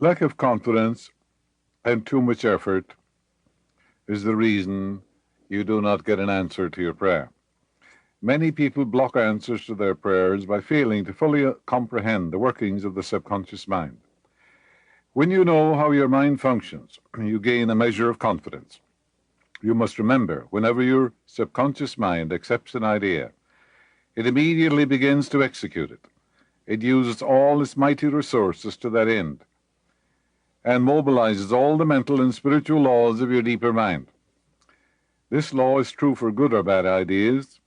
Lack of confidence and too much effort is the reason you do not get an answer to your prayer. Many people block answers to their prayers by failing to fully comprehend the workings of the subconscious mind. When you know how your mind functions, you gain a measure of confidence. You must remember, whenever your subconscious mind accepts an idea, it immediately begins to execute it. It uses all its mighty resources to that end and mobilizes all the mental and spiritual laws of your deeper mind. This law is true for good or bad ideas.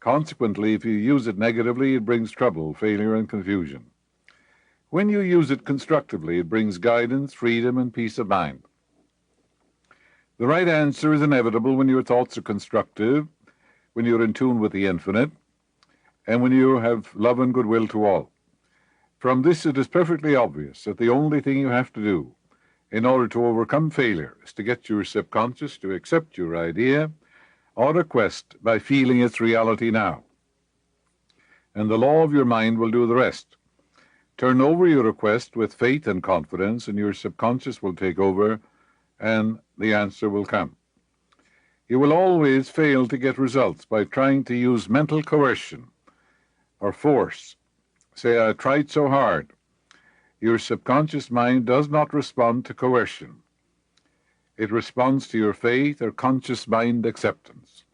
Consequently, if you use it negatively, it brings trouble, failure, and confusion. When you use it constructively, it brings guidance, freedom, and peace of mind. The right answer is inevitable when your thoughts are constructive, when you're in tune with the infinite, and when you have love and goodwill to all. From this, it is perfectly obvious that the only thing you have to do in order to overcome failure is to get your subconscious to accept your idea or request by feeling its reality now. And the law of your mind will do the rest. Turn over your request with faith and confidence, and your subconscious will take over, and the answer will come. You will always fail to get results by trying to use mental coercion or force. Say, I tried so hard. Your subconscious mind does not respond to coercion. It responds to your faith or conscious mind acceptance.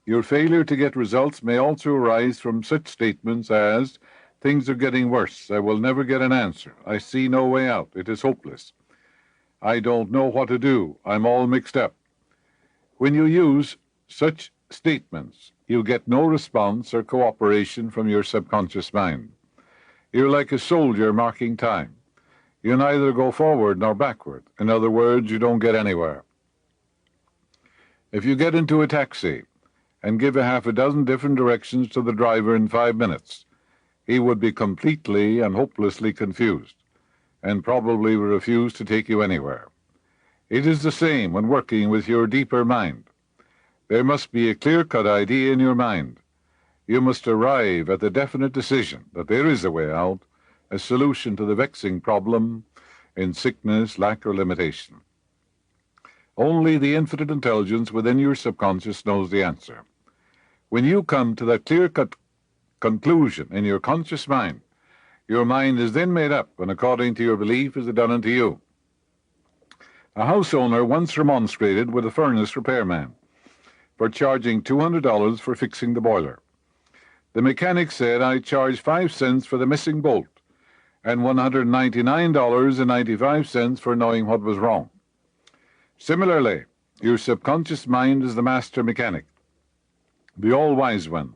Your failure to get results may also arise from such statements as, things are getting worse. I will never get an answer. I see no way out. It is hopeless. I don't know what to do. I'm all mixed up. When you use such statements, you get no response or cooperation from your subconscious mind. You're like a soldier marking time. You neither go forward nor backward. In other words, you don't get anywhere. If you get into a taxi and give a half a dozen different directions to the driver in 5 minutes, he would be completely and hopelessly confused and probably would refuse to take you anywhere. It is the same when working with your deeper mind. There must be a clear-cut idea in your mind. You must arrive at the definite decision that there is a way out, a solution to the vexing problem in sickness, lack, or limitation. Only the infinite intelligence within your subconscious knows the answer. When you come to that clear-cut conclusion in your conscious mind, your mind is then made up, and according to your belief is it done unto you. A house owner once remonstrated with a furnace repairman for charging $200 for fixing the boiler. The mechanic said, I charge 5 cents for the missing bolt and $199.95 for knowing what was wrong. Similarly, your subconscious mind is the master mechanic, the all-wise one,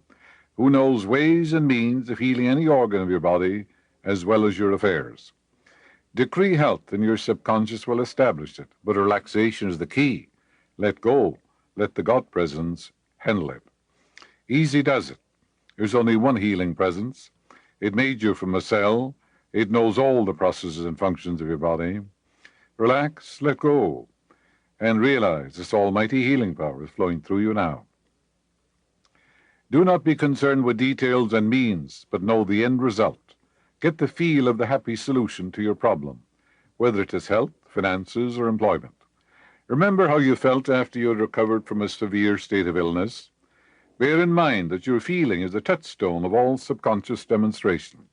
who knows ways and means of healing any organ of your body as well as your affairs. Decree health, and your subconscious will establish it, but relaxation is the key. Let go. Let the God presence handle it. Easy does it. There's only one healing presence. It made you from a cell. It knows all the processes and functions of your body. Relax, let go, and realize this almighty healing power is flowing through you now. Do not be concerned with details and means, but know the end result. Get the feel of the happy solution to your problem, whether it is health, finances, or employment. Remember how you felt after you had recovered from a severe state of illness. Bear in mind that your feeling is the touchstone of all subconscious demonstration.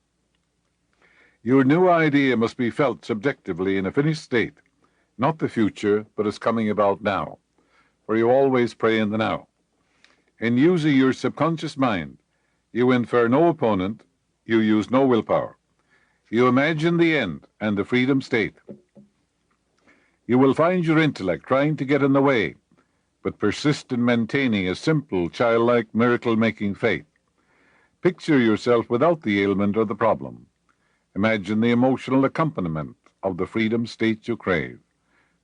Your new idea must be felt subjectively in a finished state, not the future, but as coming about now, for you always pray in the now. In using your subconscious mind, you infer no opponent, you use no willpower. You imagine the end and the freedom state. You will find your intellect trying to get in the way, but persist in maintaining a simple, childlike, miracle-making faith. Picture yourself without the ailment or the problem. Imagine the emotional accompaniment of the freedom state you crave.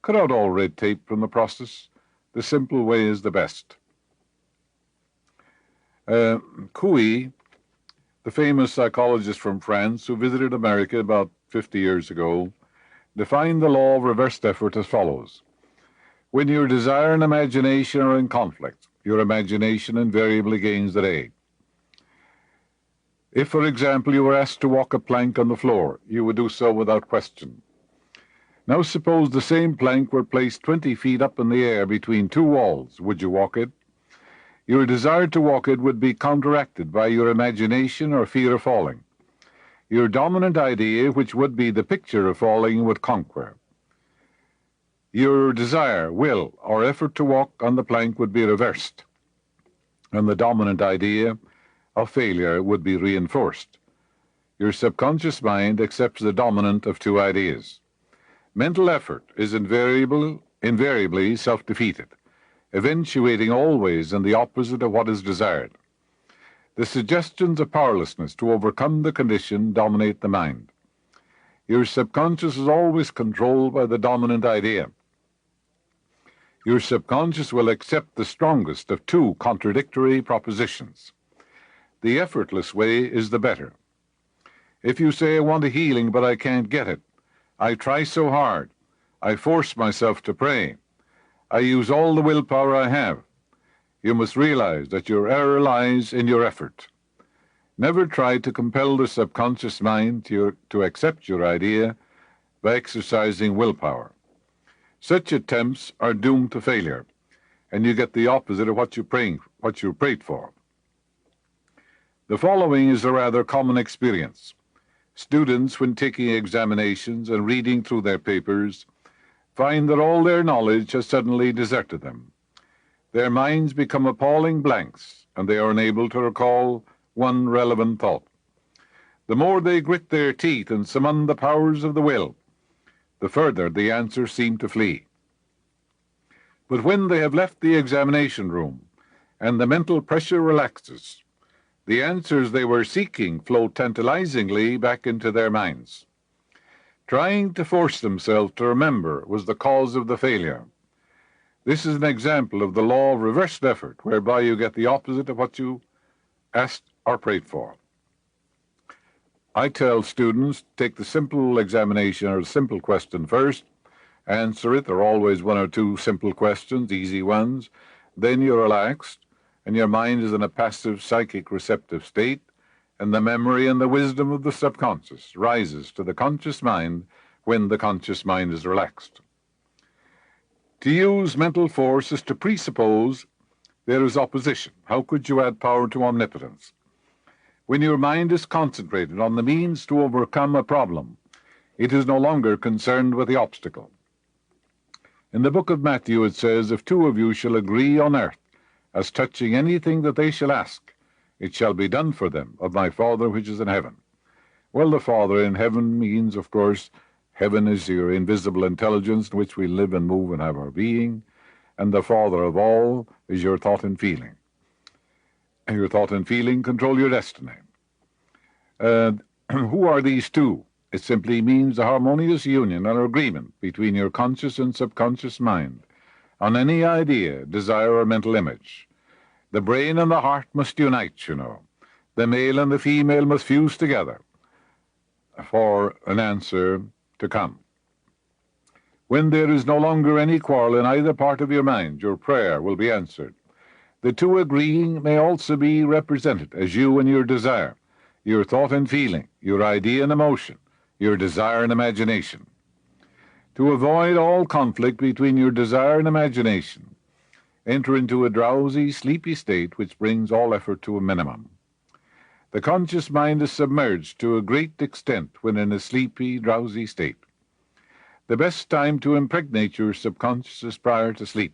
Cut out all red tape from the process. The simple way is the best. Kuli, the famous psychologist from France who visited America about 50 years ago, defined the law of reversed effort as follows. When your desire and imagination are in conflict, your imagination invariably gains the day. If, for example, you were asked to walk a plank on the floor, you would do so without question. Now suppose the same plank were placed 20 feet up in the air between two walls. Would you walk it? Your desire to walk it would be counteracted by your imagination or fear of falling. Your dominant idea, which would be the picture of falling, would conquer. Your desire, will, or effort to walk on the plank would be reversed, and the dominant idea of failure would be reinforced. Your subconscious mind accepts the dominant of two ideas. Mental effort is invariably self-defeated, eventuating always in the opposite of what is desired. The suggestions of powerlessness to overcome the condition dominate the mind. Your subconscious is always controlled by the dominant idea. Your subconscious will accept the strongest of two contradictory propositions. The effortless way is the better. If you say, I want a healing, but I can't get it. I try so hard. I force myself to pray. I use all the willpower I have. You must realize that your error lies in your effort. Never try to compel the subconscious mind to accept your idea by exercising willpower. Such attempts are doomed to failure, and you get the opposite of what you prayed for. The following is a rather common experience. Students, when taking examinations and reading through their papers, find that all their knowledge has suddenly deserted them. Their minds become appalling blanks, and they are unable to recall one relevant thought. The more they grit their teeth and summon the powers of the will, the further the answers seem to flee. But when they have left the examination room and the mental pressure relaxes, the answers they were seeking flow tantalizingly back into their minds. Trying to force themselves to remember was the cause of the failure. This is an example of the law of reversed effort, whereby you get the opposite of what you asked or prayed for. I tell students, take the simple examination or the simple question first, answer it. There are always one or two simple questions, easy ones. Then you're relaxed, and your mind is in a passive psychic receptive state, and the memory and the wisdom of the subconscious rises to the conscious mind when the conscious mind is relaxed. To use mental force is to presuppose there is opposition. How could you add power to omnipotence? When your mind is concentrated on the means to overcome a problem, it is no longer concerned with the obstacle. In the book of Matthew it says, if two of you shall agree on earth as touching anything that they shall ask, it shall be done for them of my Father which is in heaven. Well, the Father in heaven means, of course, heaven is your invisible intelligence in which we live and move and have our being, and the Father of all is your thought and feeling. And your thought and feeling control your destiny. Who are these two? It simply means a harmonious union or agreement between your conscious and subconscious mind on any idea, desire, or mental image. The brain and the heart must unite, you know. The male and the female must fuse together for an answer to come. When there is no longer any quarrel in either part of your mind, your prayer will be answered. The two agreeing may also be represented as you and your desire, your thought and feeling, your idea and emotion, your desire and imagination. To avoid all conflict between your desire and imagination, enter into a drowsy, sleepy state which brings all effort to a minimum. The conscious mind is submerged to a great extent when in a sleepy, drowsy state. The best time to impregnate your subconscious is prior to sleep.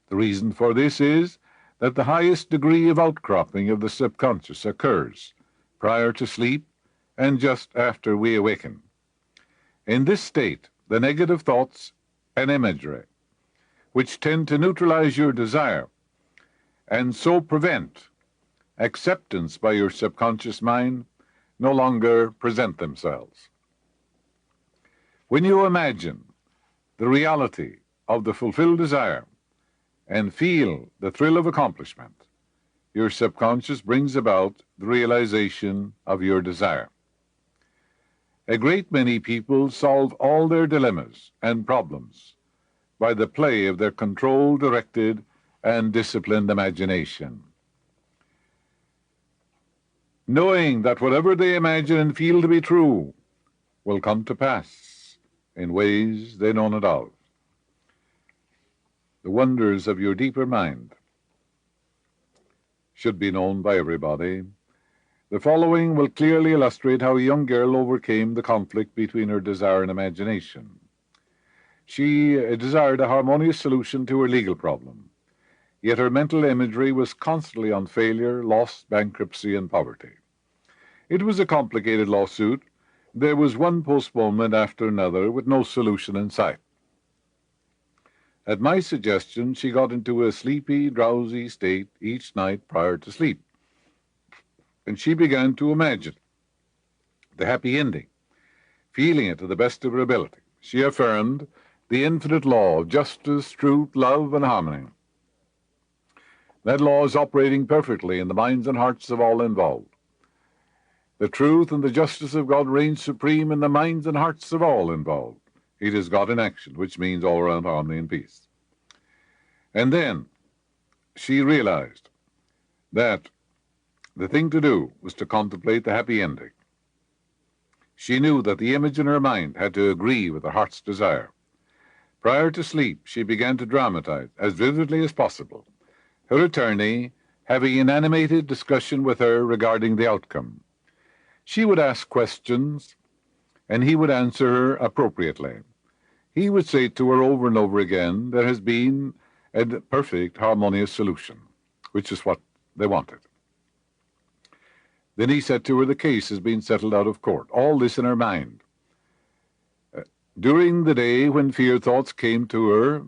The reason for this is that the highest degree of outcropping of the subconscious occurs prior to sleep and just after we awaken. In this state, the negative thoughts and imagery, which tend to neutralize your desire and so prevent acceptance by your subconscious mind, no longer present themselves. When you imagine the reality of the fulfilled desire and feel the thrill of accomplishment, your subconscious brings about the realization of your desire. A great many people solve all their dilemmas and problems by the play of their controlled, directed, and disciplined imagination. knowing that whatever they imagine and feel to be true will come to pass in ways they know not of. The wonders of your deeper mind should be known by everybody. The following will clearly illustrate how a young girl overcame the conflict between her desire and imagination. She desired a harmonious solution to her legal problem, yet her mental imagery was constantly on failure, loss, bankruptcy, and poverty. It was a complicated lawsuit. There was one postponement after another with no solution in sight. At my suggestion, she got into a sleepy, drowsy state each night prior to sleep, and she began to imagine the happy ending, feeling it to the best of her ability. She affirmed the infinite law of justice, truth, love, and harmony. That law is operating perfectly in the minds and hearts of all involved. The truth and the justice of God reign supreme in the minds and hearts of all involved. It is God in action, which means all-around harmony and peace. And then she realized that the thing to do was to contemplate the happy ending. She knew that the image in her mind had to agree with her heart's desire. Prior to sleep, she began to dramatize as vividly as possible, her attorney having an animated discussion with her regarding the outcome. She would ask questions, and he would answer her appropriately. He would say to her over and over again, there has been a perfect, harmonious solution, which is what they wanted. Then he said to her, the case has been settled out of court. All this in her mind. During the day, when fear thoughts came to her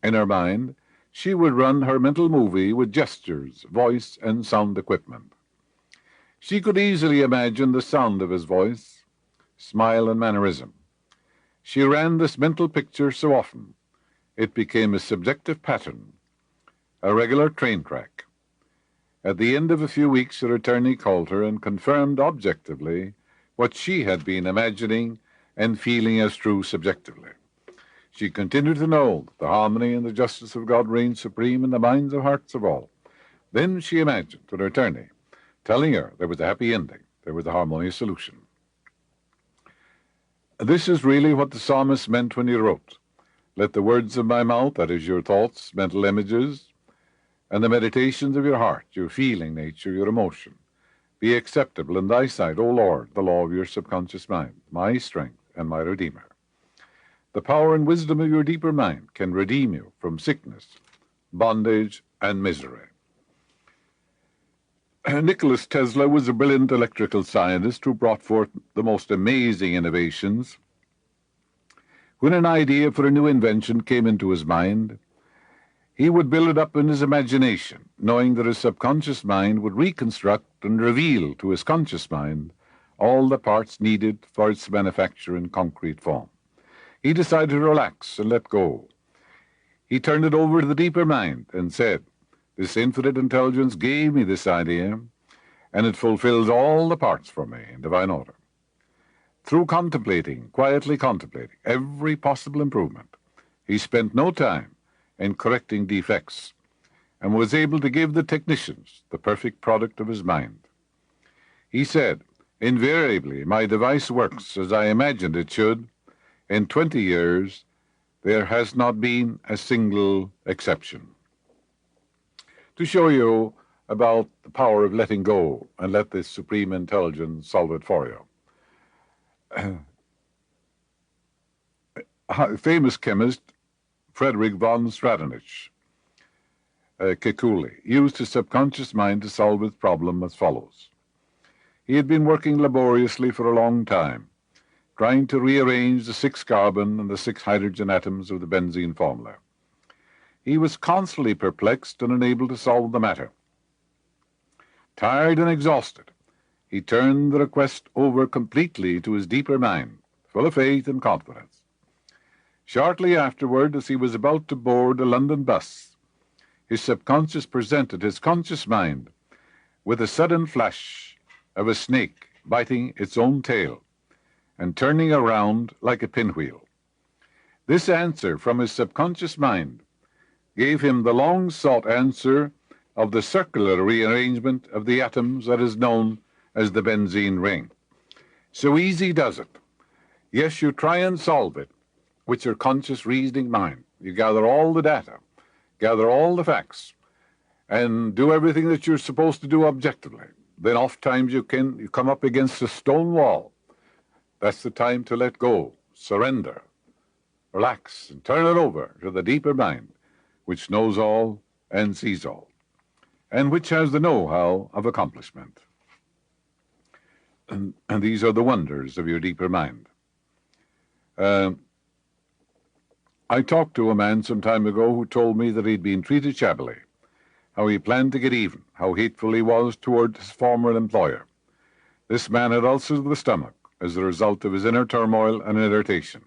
in her mind, she would run her mental movie with gestures, voice, and sound equipment. She could easily imagine the sound of his voice, smile, and mannerism. She ran this mental picture so often, it became a subjective pattern, a regular train track. At the end of a few weeks, her attorney called her and confirmed objectively what she had been imagining and feeling as true subjectively. She continued to know that the harmony and the justice of God reigned supreme in the minds and hearts of all. Then she imagined to her attorney, telling her there was a happy ending, there was a harmonious solution. This is really what the psalmist meant when he wrote, let the words of my mouth, that is your thoughts, mental images, and the meditations of your heart, your feeling nature, your emotion, be acceptable in thy sight, O Lord, the law of your subconscious mind, my strength and my Redeemer. The power and wisdom of your deeper mind can redeem you from sickness, bondage, and misery. Nikola Tesla was a brilliant electrical scientist who brought forth the most amazing innovations. When an idea for a new invention came into his mind, he would build it up in his imagination, knowing that his subconscious mind would reconstruct and reveal to his conscious mind all the parts needed for its manufacture in concrete form. He decided to relax and let go. He turned it over to the deeper mind and said, this infinite intelligence gave me this idea, and it fulfills all the parts for me in divine order. Through quietly contemplating every possible improvement, he spent no time in correcting defects and was able to give the technicians the perfect product of his mind. He said, invariably, my device works as I imagined it should. In 20 years, there has not been a single exception. To show you about the power of letting go and let this supreme intelligence solve it for you. Famous chemist Frederick von Stronic, Kuli, used his subconscious mind to solve his problem as follows. He had been working laboriously for a long time, trying to rearrange the 6 carbon and the 6 hydrogen atoms of the benzene formula. He was constantly perplexed and unable to solve the matter. Tired and exhausted, he turned the request over completely to his deeper mind, full of faith and confidence. Shortly afterward, as he was about to board a London bus, his subconscious presented his conscious mind with a sudden flash of a snake biting its own tail and turning around like a pinwheel. This answer from his subconscious mind gave him the long-sought answer of the circular rearrangement of the atoms that is known as the benzene ring. So easy does it. Yes, you try and solve it with your conscious reasoning mind. You gather all the data, gather all the facts, and do everything that you're supposed to do objectively. Then oftentimes you come up against a stone wall. That's the time to let go, surrender, relax, and turn it over to the deeper mind, which knows all and sees all, and which has the know-how of accomplishment. And these are the wonders of your deeper mind. I talked to a man some time ago who told me that he'd been treated shabbily, how he planned to get even, how hateful he was toward his former employer. This man had ulcers of the stomach as a result of his inner turmoil and irritation.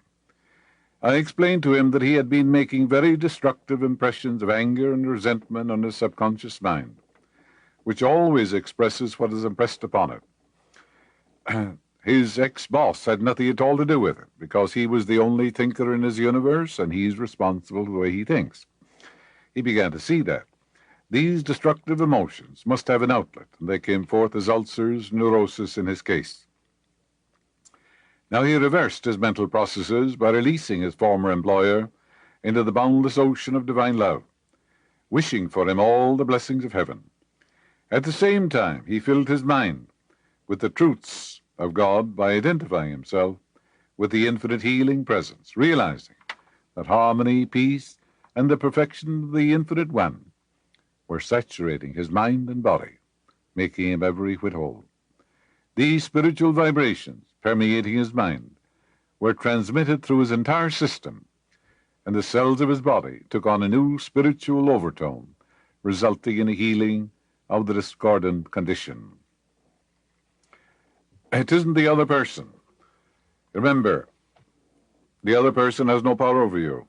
I explained to him that he had been making very destructive impressions of anger and resentment on his subconscious mind, which always expresses what is impressed upon it. His ex-boss had nothing at all to do with it, because he was the only thinker in his universe, and he's responsible for the way he thinks. He began to see that these destructive emotions must have an outlet, and they came forth as ulcers, neurosis in his case. Now he reversed his mental processes by releasing his former employer into the boundless ocean of divine love, wishing for him all the blessings of heaven. At the same time, he filled his mind with the truths of God by identifying himself with the infinite healing presence, realizing that harmony, peace, and the perfection of the infinite one were saturating his mind and body, making him every whit whole. These spiritual vibrations permeating his mind were transmitted through his entire system, and the cells of his body took on a new spiritual overtone, resulting in a healing of the discordant condition. It isn't the other person. Remember, the other person has no power over you.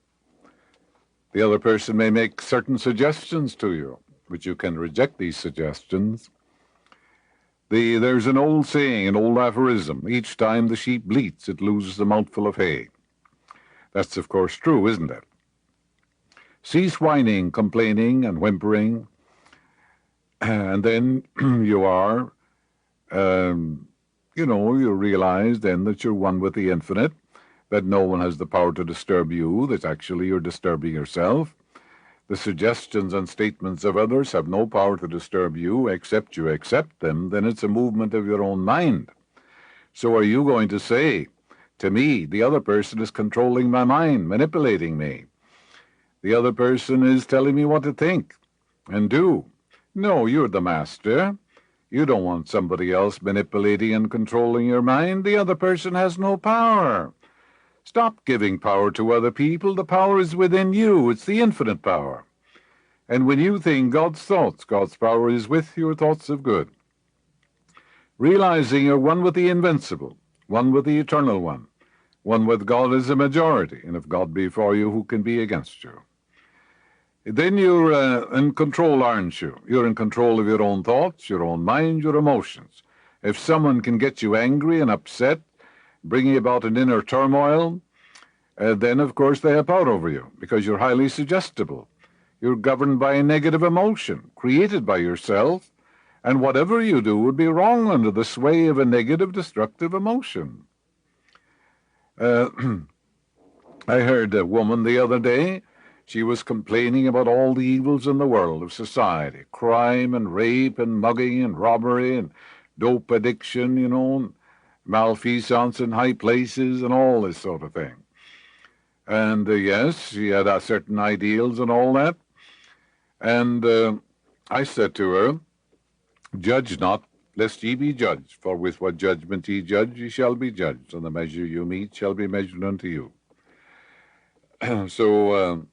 The other person may make certain suggestions to you, but you can reject these suggestions. There's an old saying, an old aphorism: each time the sheep bleats, it loses a mouthful of hay. That's, of course, true, isn't it? Cease whining, complaining, and whimpering, and then you realize then that you're one with the infinite, that no one has the power to disturb you, that actually you're disturbing yourself. The suggestions and statements of others have no power to disturb you, except you accept them. Then it's a movement of your own mind. So are you going to say to me, the other person is controlling my mind, manipulating me? The other person is telling me what to think and do. No, you're the master. You don't want somebody else manipulating and controlling your mind. The other person has no power. Stop giving power to other people. The power is within you. It's the infinite power. And when you think God's thoughts, God's power is with your thoughts of good. Realizing you're one with the invincible, one with the eternal one with God as a majority, and if God be for you, who can be against you? Then you're in control, aren't you? You're in control of your own thoughts, your own mind, your emotions. If someone can get you angry and upset, bringing about an inner turmoil, then, of course, they have power over you, because you're highly suggestible. You're governed by a negative emotion created by yourself, and whatever you do would be wrong under the sway of a negative, destructive emotion. I heard a woman the other day. She was complaining about all the evils in the world of society: crime and rape and mugging and robbery and dope addiction, malfeasance in high places and all this sort of thing. And yes, she had certain ideals and all that. And I said to her, "Judge not, lest ye be judged. For with what judgment ye judge, ye shall be judged, and the measure you mete shall be measured unto you." So,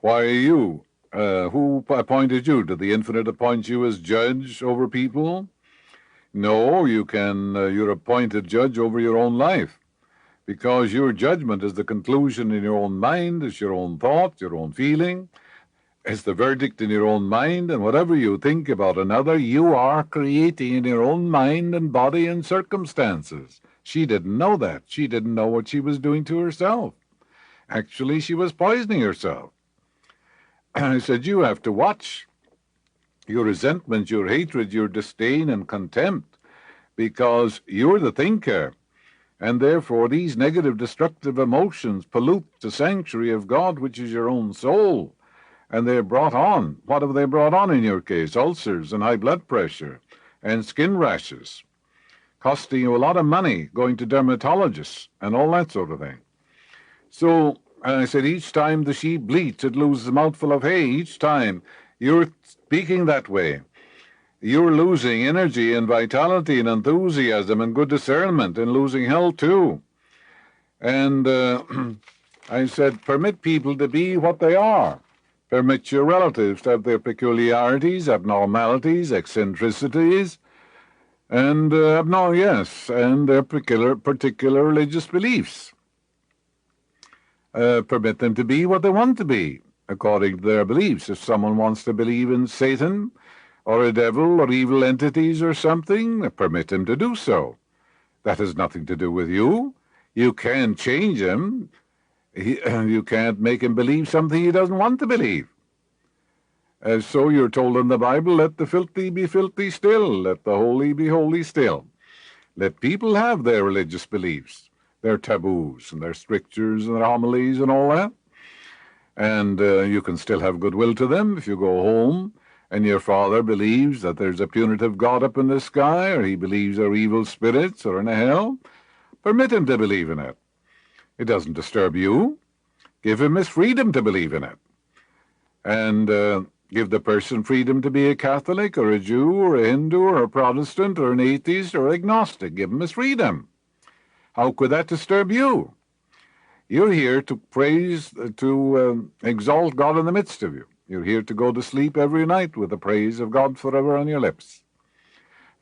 why are you? Who appointed you? Did the infinite appoint you as judge over people? No, you're appointed judge over your own life, because your judgment is the conclusion in your own mind, is your own thought, your own feeling. It's the verdict in your own mind, and whatever you think about another, you are creating in your own mind and body and circumstances. She didn't know that. She didn't know what she was doing to herself. Actually, she was poisoning herself. I said, you have to watch your resentment, your hatred, your disdain and contempt, because you're the thinker. And therefore these negative, destructive emotions pollute the sanctuary of God, which is your own soul. And they're brought on. What have they brought on in your case? Ulcers and high blood pressure and skin rashes, costing you a lot of money, going to dermatologists and all that sort of thing. So I said, each time the sheep bleats, it loses a mouthful of hay. Each time you're speaking that way, you're losing energy and vitality and enthusiasm and good discernment and losing health too. And I said, permit people to be what they are. Permit your relatives to have their peculiarities, abnormalities, eccentricities, and and their particular religious beliefs. Permit them to be what they want to be, according to their beliefs. If someone wants to believe in Satan or a devil or evil entities or something, permit him to do so. That has nothing to do with you. You can't change him. You can't make him believe something he doesn't want to believe. So you're told in the Bible, let the filthy be filthy still, let the holy be holy still. Let people have their religious beliefs, their taboos and their strictures and their homilies and all that. And you can still have goodwill to them if you go home and your father believes that there's a punitive God up in the sky, or he believes there are evil spirits or in a hell. Permit him to believe in it. It doesn't disturb you. Give him his freedom to believe in it. And give the person freedom to be a Catholic or a Jew or a Hindu or a Protestant or an atheist or agnostic. Give him his freedom. How could that disturb you? You're here to praise, to exalt God in the midst of you. You're here to go to sleep every night with the praise of God forever on your lips.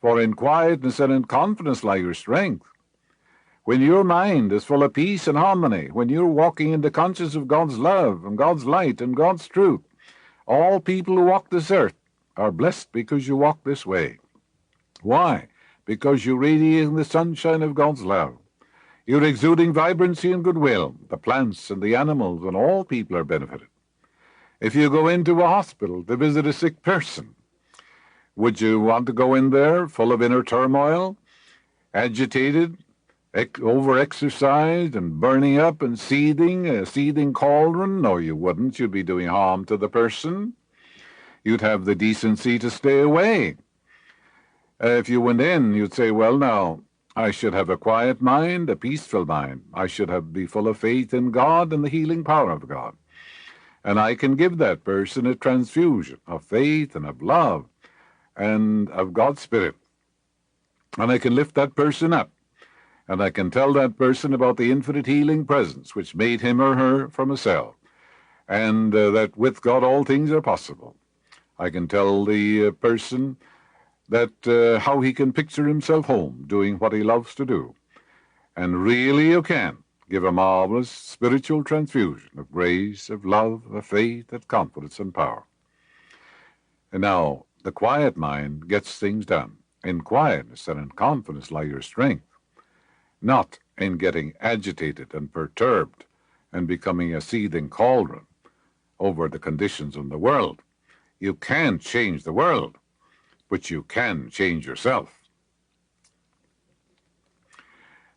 For in quietness and in confidence lie your strength. When your mind is full of peace and harmony, when you're walking in the consciousness of God's love and God's light and God's truth, all people who walk this earth are blessed because you walk this way. Why? Because you're radiating the sunshine of God's love. You're exuding vibrancy and goodwill. The plants and the animals and all people are benefited. If you go into a hospital to visit a sick person, would you want to go in there full of inner turmoil, agitated, over-exercised and burning up and seething, a seething cauldron? No, you wouldn't. You'd be doing harm to the person. You'd have the decency to stay away. If you went in, you'd say, well, now, I should have a quiet mind, a peaceful mind. I should be full of faith in God and the healing power of God. And I can give that person a transfusion of faith and of love and of God's Spirit. And I can lift that person up. And I can tell that person about the infinite healing presence which made him or her from a cell, and that with God all things are possible. I can tell the person that how he can picture himself home, doing what he loves to do. And really you can give a marvelous spiritual transfusion of grace, of love, of faith, of confidence and power. And now, the quiet mind gets things done. In quietness and in confidence lie your strength. Not in getting agitated and perturbed and becoming a seething cauldron over the conditions in the world. You can't change the world, but you can change yourself.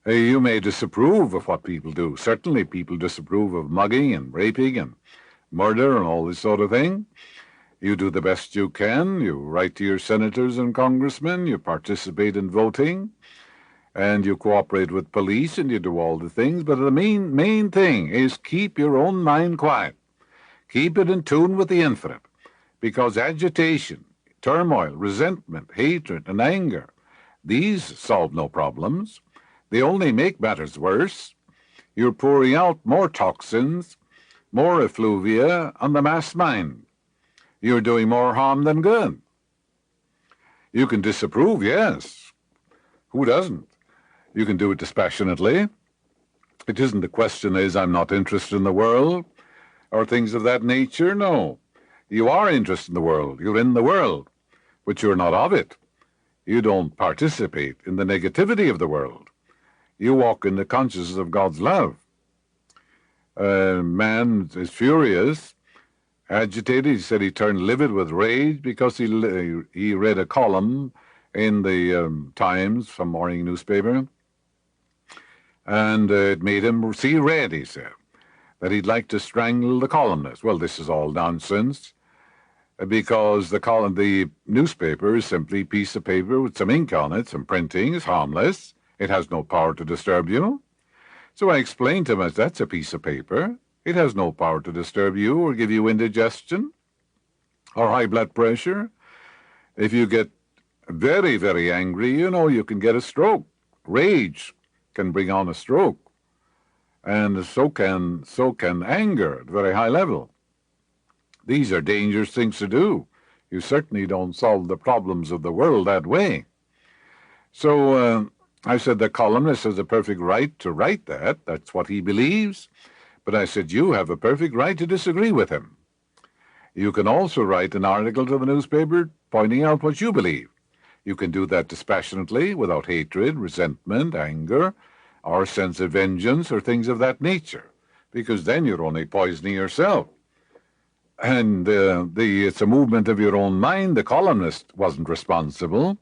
You may disapprove of what people do. Certainly people disapprove of mugging and raping and murder and all this sort of thing. You do the best you can. You write to your senators and congressmen. You participate in voting. And you cooperate with police, and you do all the things. But the main thing is keep your own mind quiet. Keep it in tune with the infinite. Because agitation, turmoil, resentment, hatred, and anger, these solve no problems. They only make matters worse. You're pouring out more toxins, more effluvia on the mass mind. You're doing more harm than good. You can disapprove, yes. Who doesn't? You can do it dispassionately. It isn't the question is, I'm not interested in the world, or things of that nature. No. You are interested in the world. You're in the world, but you're not of it. You don't participate in the negativity of the world. You walk in the consciousness of God's love. Man is furious, agitated. He said he turned livid with rage because he read a column in the Times, some morning newspaper, and it made him see red, he said, that he'd like to strangle the columnist. Well, this is all nonsense, because the newspaper is simply a piece of paper with some ink on it, some printing. It's harmless. It has no power to disturb you. So I explained to him, as that's a piece of paper. It has no power to disturb you or give you indigestion or high blood pressure. If you get very, very angry, you can get a stroke. Rage can bring on a stroke. And so can anger at a very high level. These are dangerous things to do. You certainly don't solve the problems of the world that way. So I said the columnist has a perfect right to write that. That's what he believes. But I said, you have a perfect right to disagree with him. You can also write an article to the newspaper pointing out what you believe. You can do that dispassionately, without hatred, resentment, anger, or sense of vengeance, or things of that nature, because then you're only poisoning yourself. And it's a movement of your own mind. The columnist wasn't responsible.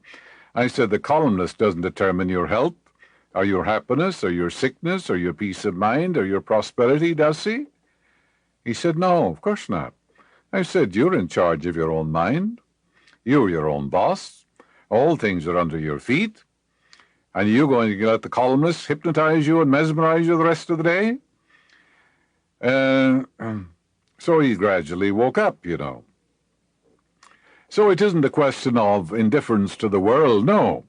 I said the columnist doesn't determine your health, or your happiness, or your sickness, or your peace of mind, or your prosperity, does he? He said, no, of course not. I said, you're in charge of your own mind. You're your own boss. All things are under your feet. And you're going to let the columnist hypnotize you and mesmerize you the rest of the day? So he gradually woke up, So it isn't a question of indifference to the world, no.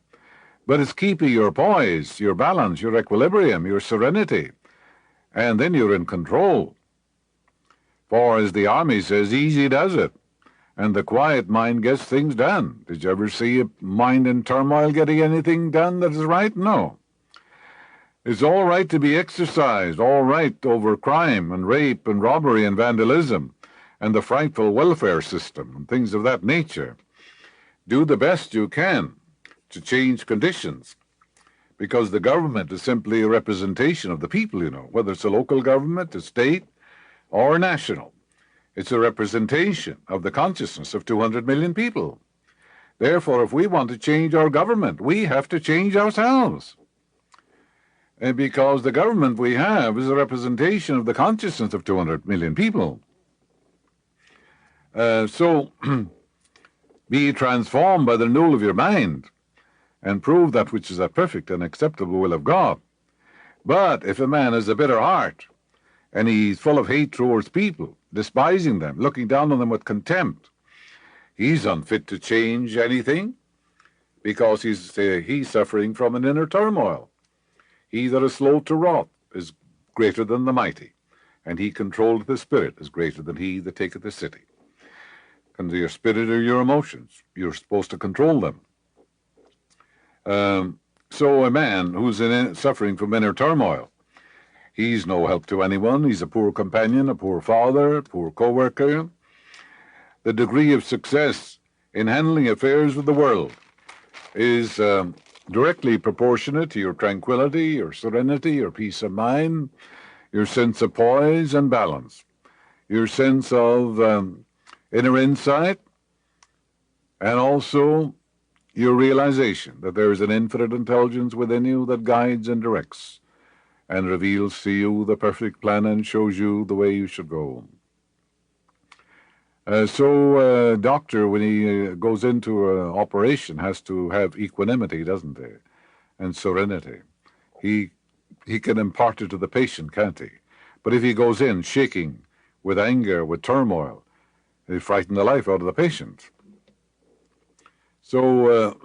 But it's keeping your poise, your balance, your equilibrium, your serenity. And then you're in control. For, as the army says, easy does it. And the quiet mind gets things done. Did you ever see a mind in turmoil getting anything done that is right? No. It's all right to be exercised, all right over crime and rape and robbery and vandalism and the frightful welfare system and things of that nature. Do the best you can to change conditions, because the government is simply a representation of the people, whether it's a local government, a state, or national. It's a representation of the consciousness of 200 million people. Therefore, if we want to change our government, we have to change ourselves. And because the government we have is a representation of the consciousness of 200 million people. So, be transformed by the renewal of your mind and prove that which is a perfect and acceptable will of God. But if a man has a bitter heart, and he's full of hate towards people, despising them, looking down on them with contempt, he's unfit to change anything, because he's suffering from an inner turmoil. He that is slow to wrath is greater than the mighty, and he controlled the spirit is greater than he that taketh the city. And your spirit are your emotions. You're supposed to control them. So a man who's suffering from inner turmoil, he's no help to anyone. He's a poor companion, a poor father, a poor co-worker. The degree of success in handling affairs of the world is directly proportionate to your tranquility, your serenity, your peace of mind, your sense of poise and balance, your sense of inner insight, and also your realization that there is an infinite intelligence within you that guides and directs and reveals to you the perfect plan and shows you the way you should go. So a doctor, when he goes into an operation, has to have equanimity, doesn't he? And serenity. He can impart it to the patient, can't he? But if he goes in shaking with anger, with turmoil, he frighten the life out of the patient. So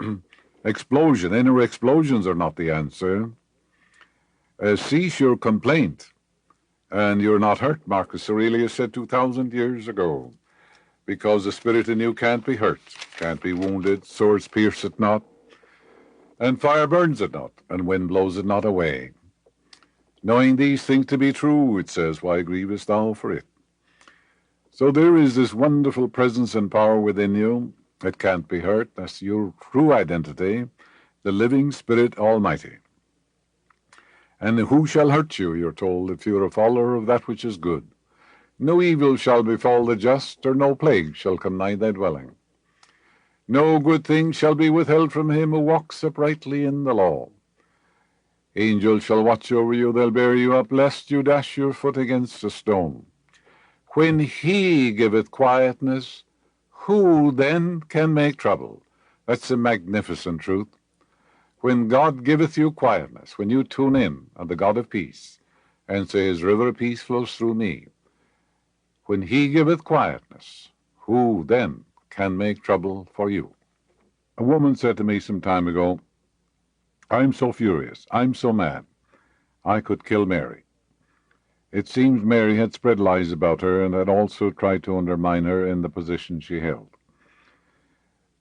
inner explosions are not the answer. Cease your complaint, and you're not hurt, Marcus Aurelius said 2,000 years ago, because the spirit in you can't be hurt, can't be wounded, swords pierce it not, and fire burns it not, and wind blows it not away. Knowing these things to be true, it says, why grievest thou for it? So there is this wonderful presence and power within you that can't be hurt. That's your true identity, the living Spirit Almighty. And who shall hurt you, you're told, if you're a follower of that which is good? No evil shall befall the just, or no plague shall come nigh thy dwelling. No good thing shall be withheld from him who walks uprightly in the law. Angels shall watch over you, they'll bear you up, lest you dash your foot against a stone. When he giveth quietness, who then can make trouble? That's a magnificent truth. When God giveth you quietness, when you tune in on the God of peace, and say, his river of peace flows through me, when he giveth quietness, who then can make trouble for you? A woman said to me some time ago, I'm so furious, I'm so mad, I could kill Mary. It seems Mary had spread lies about her and had also tried to undermine her in the position she held.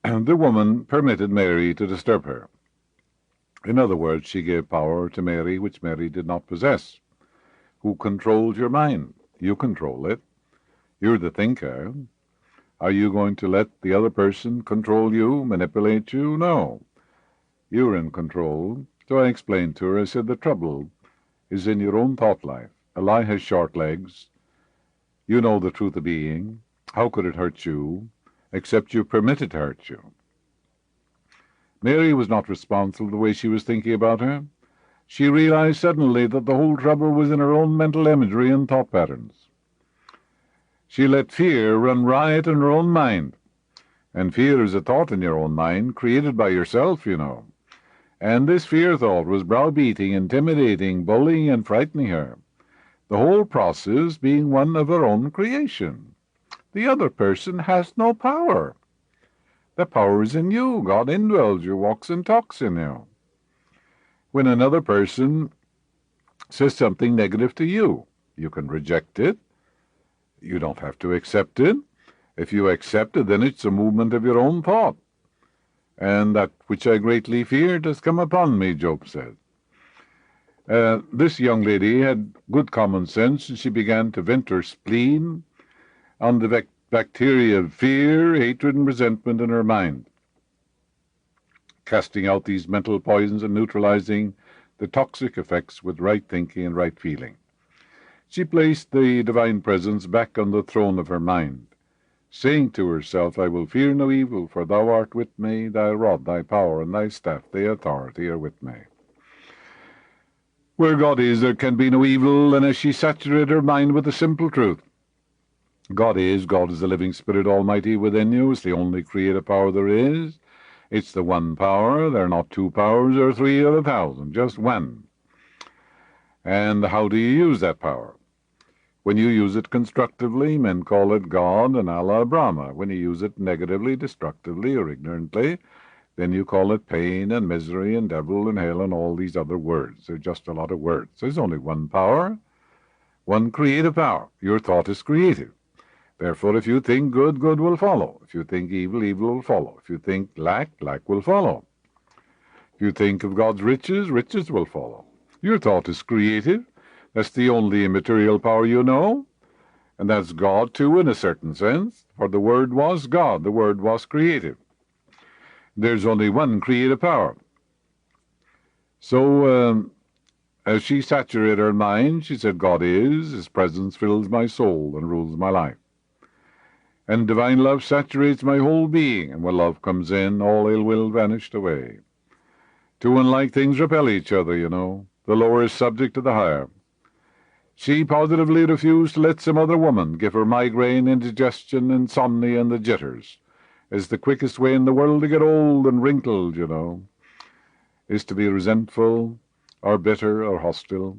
And the woman permitted Mary to disturb her. In other words, she gave power to Mary which Mary did not possess. Who controls your mind? You control it. You're the thinker. Are you going to let the other person control you, manipulate you? No. You're in control. So I explained to her, I said, the trouble is in your own thought life. A lie has short legs. You know the truth of being. How could it hurt you, except you permit it to hurt you? Mary was not responsible for the way she was thinking about her. She realized suddenly that the whole trouble was in her own mental imagery and thought patterns. She let fear run riot in her own mind. And fear is a thought in your own mind, created by yourself, you know. And this fear thought was browbeating, intimidating, bullying, and frightening her. The whole process being one of her own creation. The other person has no power. The power is in you. God indwells you, walks and talks in you. When another person says something negative to you, you can reject it. You don't have to accept it. If you accept it, then it's a movement of your own thought. And that which I greatly feared has come upon me, Job said. This young lady had good common sense, and she began to vent her spleen on the bacteria of fear, hatred, and resentment in her mind, casting out these mental poisons and neutralizing the toxic effects with right thinking and right feeling. She placed the divine presence back on the throne of her mind, saying to herself, I will fear no evil, for thou art with me, thy rod, thy power, and thy staff, thy authority are with me. Where God is, there can be no evil, and as she saturated her mind with the simple truth, God is the living Spirit Almighty within you. It's the only creative power there is. It's the one power. There are not two powers or three or 1,000, just one. And how do you use that power? When you use it constructively, men call it God and Allah Brahma. When you use it negatively, destructively, or ignorantly, then you call it pain and misery and devil and hell and all these other words. They're just a lot of words. There's only one power, one creative power. Your thought is creative. Therefore, if you think good, good will follow. If you think evil, evil will follow. If you think lack, lack will follow. If you think of God's riches, riches will follow. Your thought is creative. That's the only immaterial power you know. And that's God, too, in a certain sense. For the Word was God. The Word was creative. There's only one creative power. So, as she saturated her mind, she said, God is, His presence fills my soul and rules my life. And divine love saturates my whole being, and when love comes in, all ill will vanished away. Two unlike things repel each other, you know. The lower is subject to the higher. She positively refused to let some other woman give her migraine, indigestion, insomnia, and the jitters. It's the quickest way in the world to get old and wrinkled, you know, is to be resentful or bitter or hostile.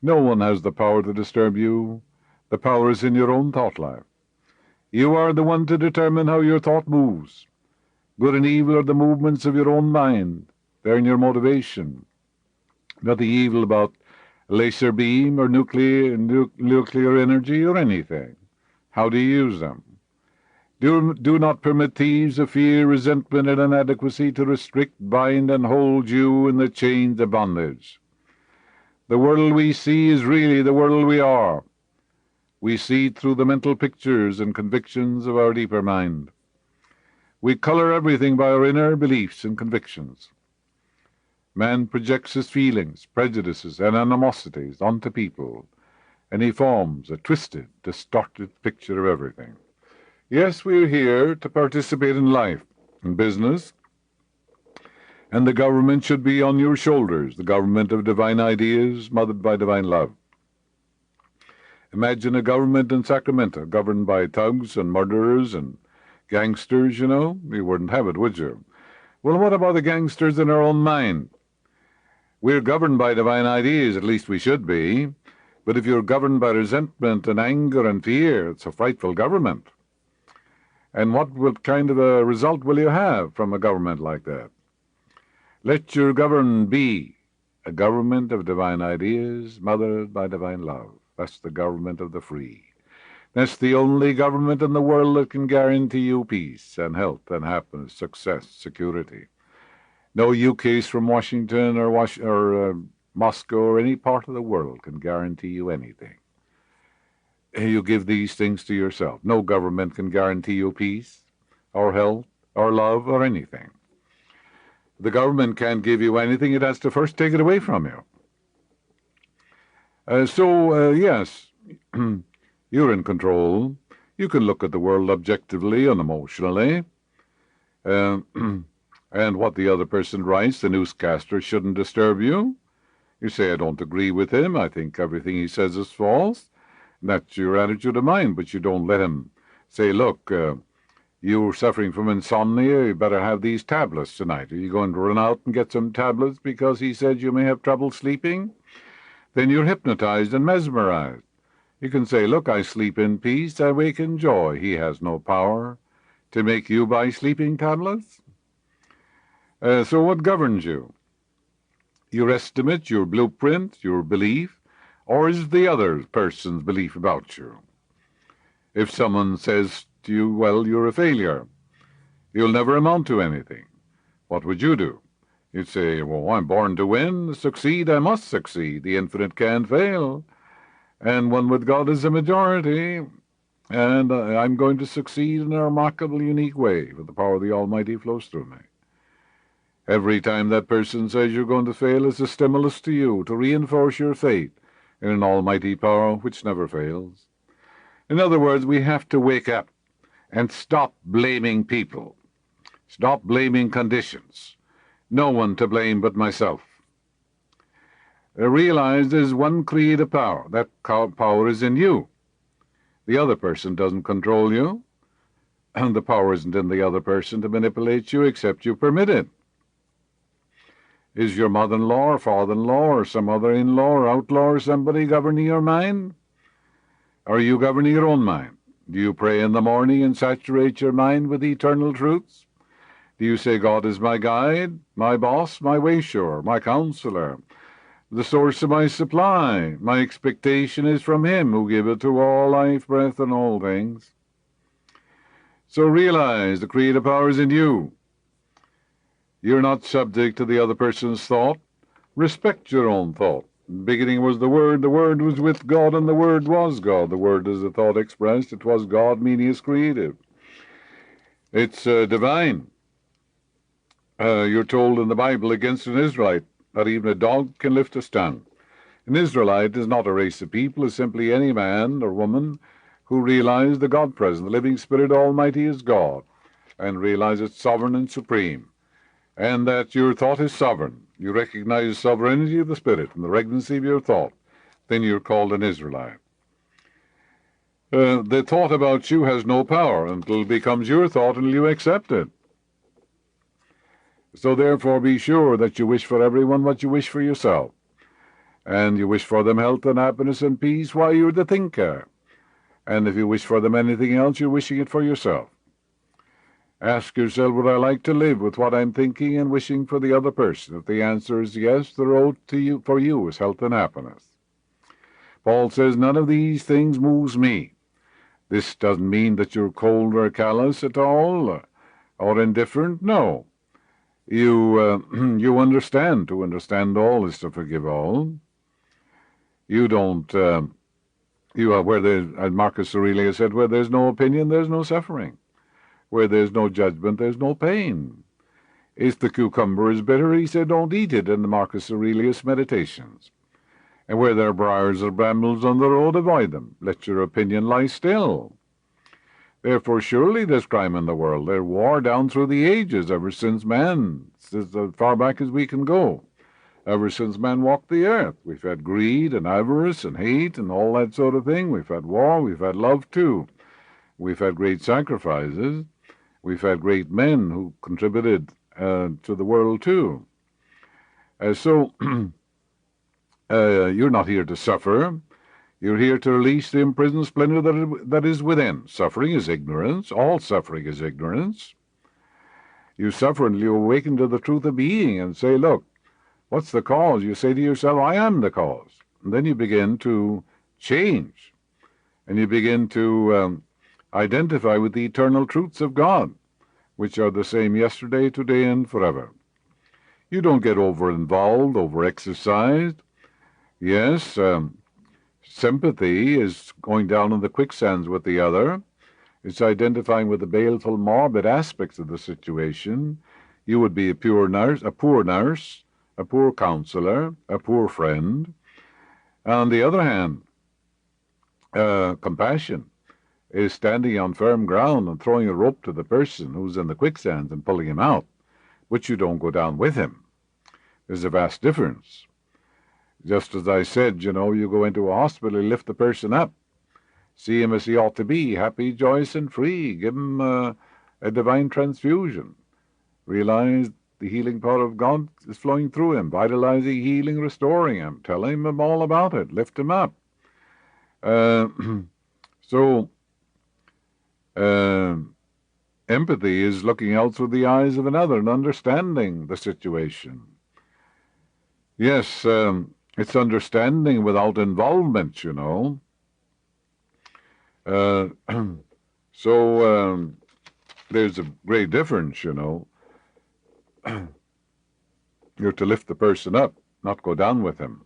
No one has the power to disturb you. The power is in your own thought life. You are the one to determine how your thought moves. Good and evil are the movements of your own mind. They're in your motivation. Nothing evil about a laser beam or nuclear energy or anything. How do you use them? Do not permit thieves of fear, resentment, and inadequacy to restrict, bind, and hold you in the chains of bondage. The world we see is really the world we are. We see it through the mental pictures and convictions of our deeper mind. We color everything by our inner beliefs and convictions. Man projects his feelings, prejudices, and animosities onto people, and he forms a twisted, distorted picture of everything. Yes, we're here to participate in life, in business, and the government should be on your shoulders, the government of divine ideas, mothered by divine love. Imagine a government in Sacramento governed by thugs and murderers and gangsters, You wouldn't have it, would you? Well, what about the gangsters in our own mind? We're governed by divine ideas, at least we should be. But if you're governed by resentment and anger and fear, it's a frightful government. And what kind of a result will you have from a government like that? Let your government be a government of divine ideas, mothered by divine love. That's the government of the free. That's the only government in the world that can guarantee you peace and health and happiness, success, security. No UKs from Washington or Moscow or any part of the world can guarantee you anything. You give these things to yourself. No government can guarantee you peace or health or love or anything. The government can't give you anything. It has to first take it away from you. Yes, you're in control. You can look at the world objectively, unemotionally. And what the other person writes, the newscaster, shouldn't disturb you. You say, I don't agree with him. I think everything he says is false. That's your attitude of mind, but you don't let him say, look, you're suffering from insomnia. You better have these tablets tonight. Are you going to run out and get some tablets because he said you may have trouble sleeping? Then you're hypnotized and mesmerized. You can say, look, I sleep in peace, I wake in joy. He has no power to make you buy sleeping tablets. So what governs you? Your estimate, your blueprint, your belief, or is it the other person's belief about you? If someone says to you, well, you're a failure, you'll never amount to anything, what would you do? You'd say, well, I'm born to win, succeed, I must succeed, the infinite can't fail, and one with God is a majority, and I'm going to succeed in a remarkable, unique way, for the power of the Almighty flows through me. Every time that person says you're going to fail is a stimulus to you to reinforce your faith in an almighty power which never fails. In other words, we have to wake up and stop blaming people, stop blaming conditions. No one to blame but myself. Realize there's one creative power. That power is in you. The other person doesn't control you, and the power isn't in the other person to manipulate you except you permit it. Is your mother-in-law or father-in-law or some other in-law or outlaw or somebody governing your mind? Are you governing your own mind? Do you pray in the morning and saturate your mind with eternal truths? Do you say, God is my guide, my boss, my way-shower, my counselor, the source of my supply? My expectation is from him who giveth to all life, breath, and all things. So realize the creative power is in you. You're not subject to the other person's thought. Respect your own thought. In the beginning was the Word was with God, and the Word was God. The Word is the thought expressed. It was God, meaning it's creative. It's divine. You're told in the Bible against an Israelite that even a dog can lift a stone. An Israelite is not a race of people, is simply any man or woman who realize the God present, the living Spirit Almighty is God, and realize it's sovereign and supreme, and that your thought is sovereign. You recognize the sovereignty of the Spirit and the regnancy of your thought. Then you're called an Israelite. The thought about you has no power until it becomes your thought and you accept it. So therefore be sure that you wish for everyone what you wish for yourself. And you wish for them health and happiness and peace while you're the thinker. And if you wish for them anything else, you're wishing it for yourself. Ask yourself, would I like to live with what I'm thinking and wishing for the other person? If the answer is yes, the road for you is health and happiness. Paul says, none of these things moves me. This doesn't mean that you're cold or callous at all or indifferent. No. You understand. To understand all is to forgive all. You don't, as Marcus Aurelius said, where there's no opinion, there's no suffering. Where there's no judgment, there's no pain. If the cucumber is bitter, he said, don't eat it in the Marcus Aurelius Meditations. And where there are briars or brambles on the road, avoid them. Let your opinion lie still. Therefore, surely there's crime in the world. There's war down through the ages, ever since man, as far back as we can go. Ever since man walked the earth, we've had greed and avarice and hate and all that sort of thing. We've had war, we've had love too. We've had great sacrifices. We've had great men who contributed to the world too. So you're not here to suffer. You're here to release the imprisoned splendor that is within. Suffering is ignorance. All suffering is ignorance. You suffer until you awaken to the truth of being and say, look, what's the cause? You say to yourself, I am the cause. And then you begin to change. And you begin to identify with the eternal truths of God, which are the same yesterday, today, and forever. You don't get over-involved, over-exercised. Yes, sympathy is going down in the quicksands with the other. It's identifying with the baleful, morbid aspects of the situation. You would be a poor nurse, a poor counselor, a poor friend. On the other hand, compassion is standing on firm ground and throwing a rope to the person who's in the quicksands and pulling him out, but you don't go down with him. There's a vast difference. Just as I said, you go into a hospital, lift the person up, see him as he ought to be, happy, joyous, and free, give him a divine transfusion, realize the healing power of God is flowing through him, vitalizing, healing, restoring him, telling him all about it, lift him up. Empathy is looking out through the eyes of another and understanding the situation. Yes, it's understanding without involvement, there's a great difference, You're to lift the person up, not go down with him.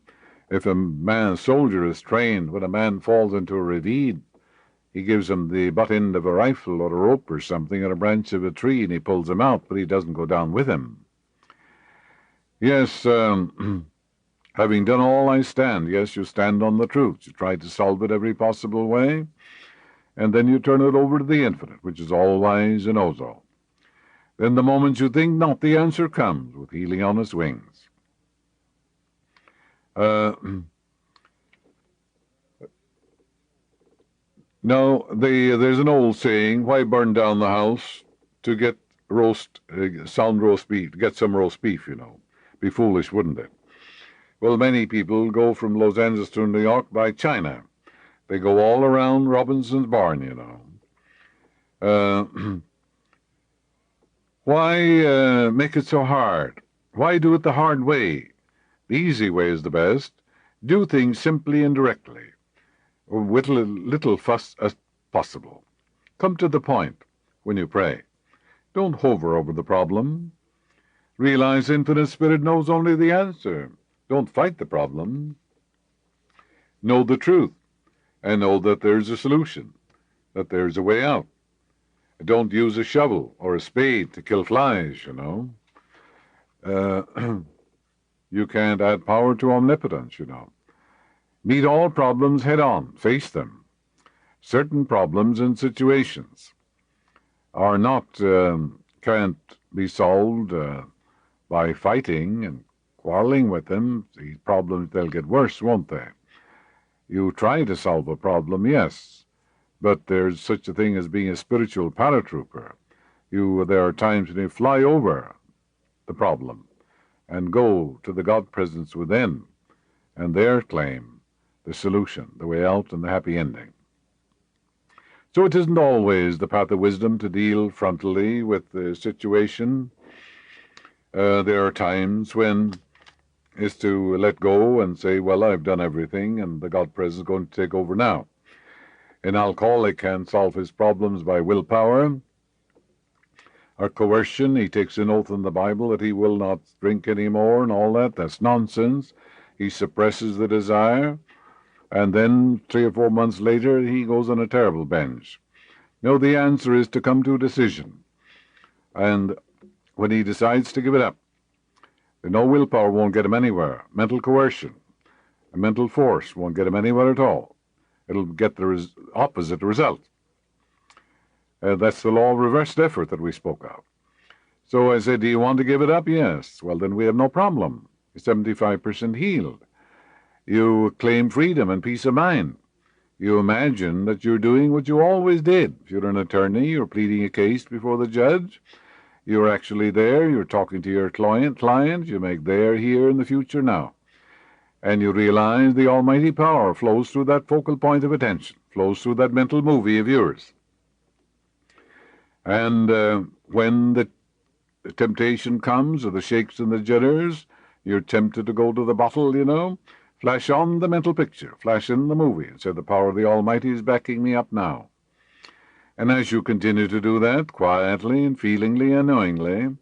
If a soldier is trained, when a man falls into a ravine, he gives him the butt end of a rifle or a rope or something or a branch of a tree, and he pulls him out, but he doesn't go down with him. Yes, having done all I stand, yes, you stand on the truth. You try to solve it every possible way, and then you turn it over to the infinite, which is all wise and knows all. Then the moment you think not, the answer comes with healing on its wings. Now, there's an old saying, why burn down the house to get sound roast beef, to get some roast beef, Be foolish, wouldn't it? Well, many people go from Los Angeles to New York by China. They go all around Robinson's barn, Why make it so hard? Why do it the hard way? The easy way is the best. Do things simply and directly, with little fuss as possible. Come to the point when you pray. Don't hover over the problem. Realize Infinite Spirit knows only the answer. Don't fight the problem. Know the truth, and know that there's a solution, that there's a way out. Don't use a shovel or a spade to kill flies, You can't add power to omnipotence, Meet all problems head on. Face them. Certain problems and situations are not, can't be solved by fighting and quarreling with them. These problems, they'll get worse, won't they? You try to solve a problem, yes, but there's such a thing as being a spiritual paratrooper. There are times when you fly over the problem and go to the God presence within and there claim the solution, the way out, and the happy ending. So it isn't always the path of wisdom to deal frontally with the situation. There are times when it's to let go and say, well, I've done everything, and the God presence is going to take over now. An alcoholic can't solve his problems by willpower or coercion. He takes an oath in the Bible that he will not drink anymore and all that. That's nonsense. He suppresses the desire, and then 3 or 4 months later, he goes on a terrible binge. No, the answer is to come to a decision. And when he decides to give it up, no willpower won't get him anywhere. Mental coercion, A mental force won't get him anywhere at all. It'll get the opposite result. That's the law of reversed effort that we spoke of. So I said, do you want to give it up? Yes. Well, then we have no problem. You're 75% healed. You claim freedom and peace of mind. You imagine that you're doing what you always did. If you're an attorney, you're pleading a case before the judge. You're actually there. You're talking to your client. You make there, here, in the future, now. And you realize the almighty power flows through that focal point of attention, flows through that mental movie of yours. And when the temptation comes, or the shakes and the jitters, you're tempted to go to the bottle, flash on the mental picture, flash in the movie, and say, the power of the Almighty is backing me up now. And as you continue to do that, quietly and feelingly and knowingly,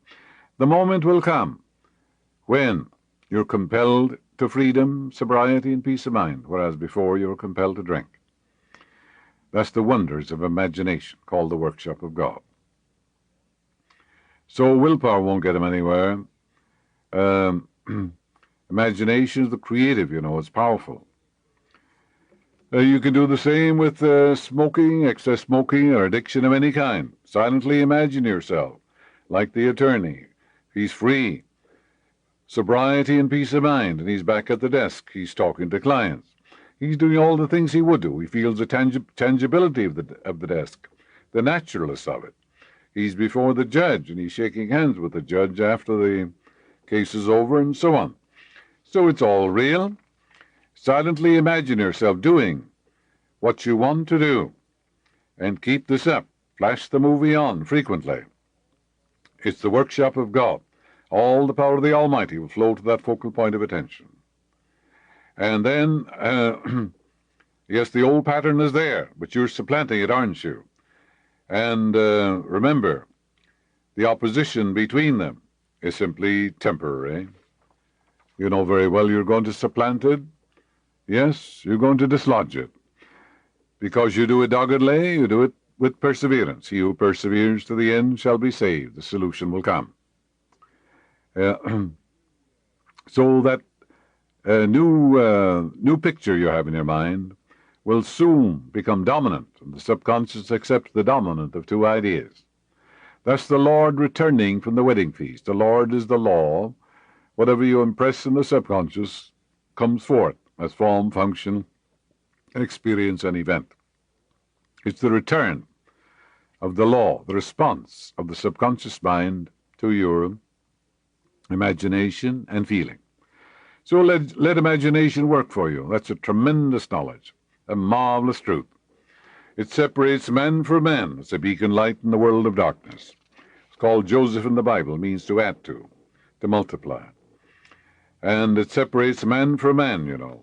the moment will come when you're compelled to freedom, sobriety, and peace of mind, whereas before you were compelled to drink. That's the wonders of imagination, called the workshop of God. So willpower won't get him anywhere. Imagination is the creative, it's powerful. You can do the same with smoking, excess smoking, or addiction of any kind. Silently imagine yourself like the attorney. He's free. Sobriety and peace of mind, and he's back at the desk. He's talking to clients. He's doing all the things he would do. He feels the tangibility of the desk, the naturalness of it. He's before the judge, and he's shaking hands with the judge after the case is over, and so on. So it's all real. Silently imagine yourself doing what you want to do, and keep this up. Flash the movie on frequently. It's the workshop of God. All the power of the Almighty will flow to that focal point of attention. And then, yes, the old pattern is there, but you're supplanting it, aren't you? And remember, the opposition between them is simply temporary. You know very well you're going to supplant it. Yes, you're going to dislodge it. Because you do it doggedly, you do it with perseverance. He who perseveres to the end shall be saved. The solution will come. So that new picture you have in your mind will soon become dominant, and the subconscious accepts the dominant of two ideas. That's the Lord returning from the wedding feast. The Lord is the law. Whatever you impress in the subconscious comes forth as form, function, experience, and event. It's the return of the law, the response of the subconscious mind to your imagination and feeling. So let imagination work for you. That's a tremendous knowledge, a marvelous truth. It separates man from man. It's a beacon light in the world of darkness. It's called Joseph in the Bible. It means to add to multiply. And it separates man from man,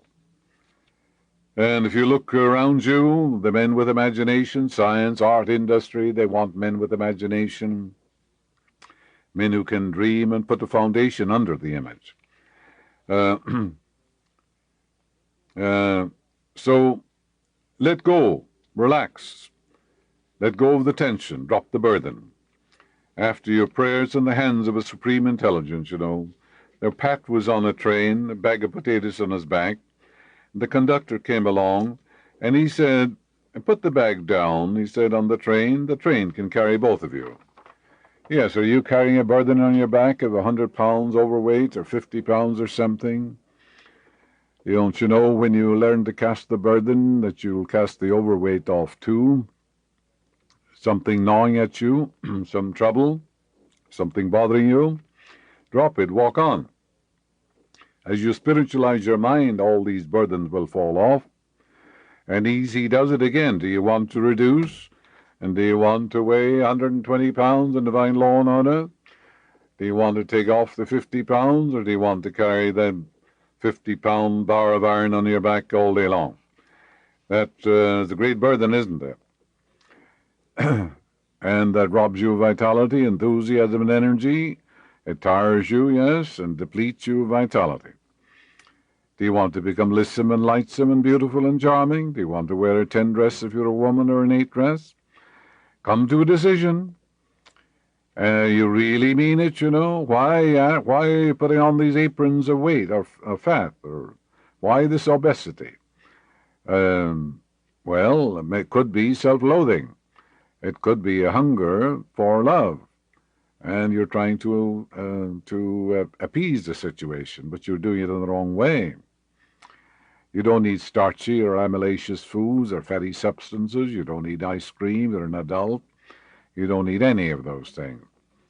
And if you look around you, the men with imagination, science, art, industry, they want men with imagination, men who can dream and put the foundation under the image. So let go, relax, let go of the tension, drop the burden. After your prayers in the hands of a supreme intelligence, Now, Pat was on a train, a bag of potatoes on his back. The conductor came along, and he said, put the bag down, he said, on the train can carry both of you. Yes, are you carrying a burden on your back of 100 pounds overweight or 50 pounds or something? Don't you know when you learn to cast the burden that you'll cast the overweight off too? Something gnawing at you, some trouble, something bothering you? Drop it, walk on. As you spiritualize your mind, all these burdens will fall off. And he does it again. Do you want to reduce? And do you want to weigh 120 pounds in divine law and honor? Do you want to take off the 50 pounds, or do you want to carry that 50-pound bar of iron on your back all day long? That is a great burden, isn't it? And that robs you of vitality, enthusiasm, and energy. It tires you, yes, and depletes you of vitality. Do you want to become lissome and lightsome and beautiful and charming? Do you want to wear a 10 dress if you're a woman, or an 8 dress? Come to a decision. You really mean it, Why are you putting on these aprons of weight or fat or Why this obesity? Well, it could be self-loathing. It could be a hunger for love, and you're trying to appease the situation, but you're doing it in the wrong way. You don't need starchy or amylaceous foods or fatty substances. You don't need ice cream. You're an adult. You don't need any of those things.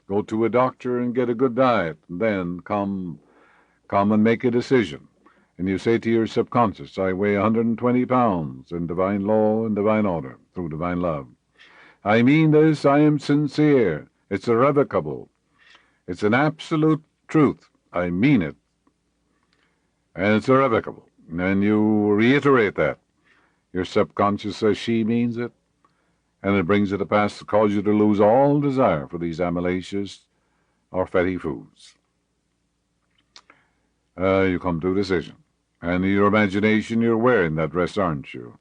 Go to a doctor and get a good diet, and then come and make a decision. And you say to your subconscious, I weigh 120 pounds in divine law and divine order, through divine love. I mean this, I am sincere. It's irrevocable. It's an absolute truth. I mean it. And it's irrevocable. And you reiterate that. Your subconscious says she means it. And it brings it to pass to cause you to lose all desire for these amylaceous or fatty foods. You come to a decision. And in your imagination, you're wearing that dress, aren't you?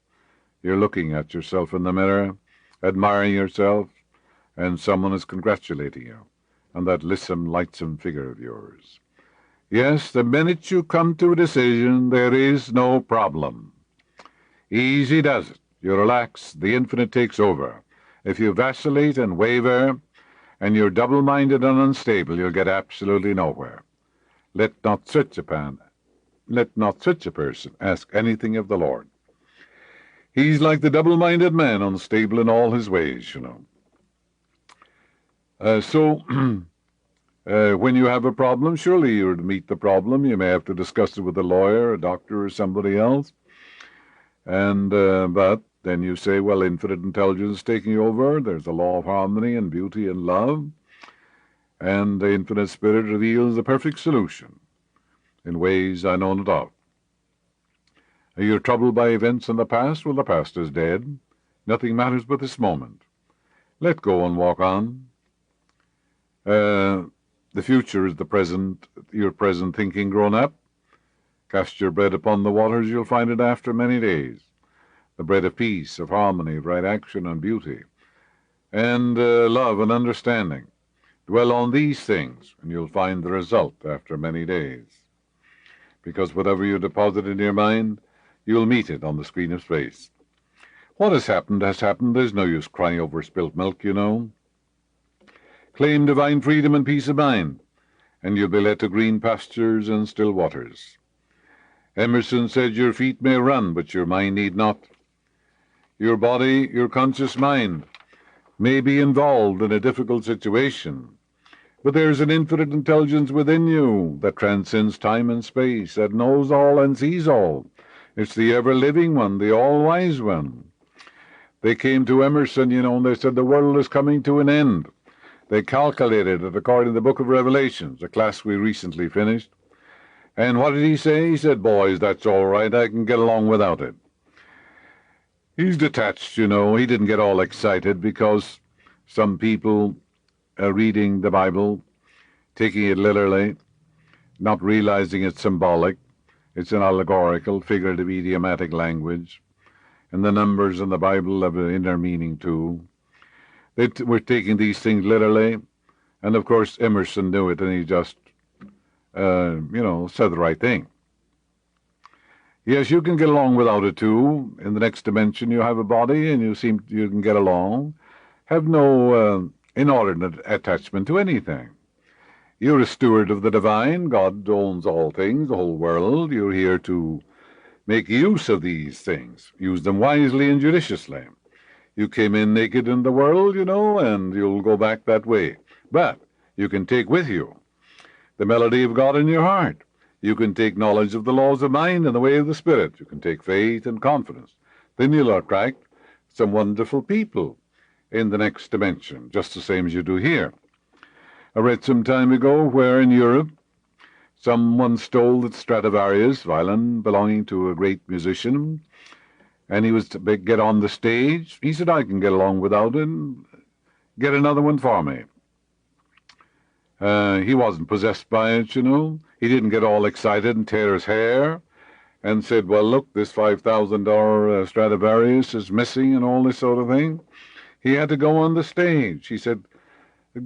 You're looking at yourself in the mirror, admiring yourself, and someone is congratulating you on that lissom, lightsome figure of yours. Yes, the minute you come to a decision, there is no problem. Easy does it. You relax, the infinite takes over. If you vacillate and waver, and you're double-minded and unstable, you'll get absolutely nowhere. Let not such a person ask anything of the Lord. He's like the double-minded man, unstable in all his ways, you know. When you have a problem, surely you're to meet the problem. You may have to discuss it with a lawyer, a doctor, or somebody else. And but then you say, well, infinite intelligence is taking over. There's a law of harmony and beauty and love. And the infinite spirit reveals the perfect solution in ways I know not of. Are you troubled by events in the past? Well, the past is dead. Nothing matters but this moment. Let go and walk on. The future is the present, your present thinking grown up. Cast your bread upon the waters, you'll find it after many days. The bread of peace, of harmony, of right action and beauty, and love and understanding. Dwell on these things, and you'll find the result after many days. Because whatever you deposit in your mind, you'll meet it on the screen of space. What has happened has happened. There's no use crying over spilt milk, you know. Claim divine freedom and peace of mind, and you'll be led to green pastures and still waters. Emerson said, your feet may run, but your mind need not. Your body, your conscious mind, may be involved in a difficult situation, but there's an infinite intelligence within you that transcends time and space, that knows all and sees all. It's the ever-living one, the all-wise one. They came to Emerson, you know, and they said, the world is coming to an end. They calculated it according to the book of Revelations, a class we recently finished. And what did he say? He said, boys, that's all right. I can get along without it. He's detached, you know. He didn't get all excited because some people are reading the Bible, taking it literally, not realizing it's symbolic. It's an allegorical, figurative, idiomatic language. And the numbers in the Bible have an inner meaning, too. They were taking these things literally. And, of course, Emerson knew it, and he just, said the right thing. Yes, you can get along without it, too. In the next dimension, you have a body, and you can get along. Have no inordinate attachment to anything. You're a steward of the divine. God owns all things, the whole world. You're here to make use of these things. Use them wisely and judiciously. You came in naked in the world, you know, and you'll go back that way. But you can take with you the melody of God in your heart. You can take knowledge of the laws of mind and the way of the Spirit. You can take faith and confidence. Then you'll attract some wonderful people in the next dimension, just the same as you do here. I read some time ago where in Europe someone stole the Stradivarius violin belonging to a great musician, and he was to get on the stage. He said, I can get along without it. Get another one for me. He wasn't possessed by it, you know. He didn't get all excited and tear his hair and said, well, look, this $5,000 Stradivarius is missing and all this sort of thing. He had to go on the stage. He said,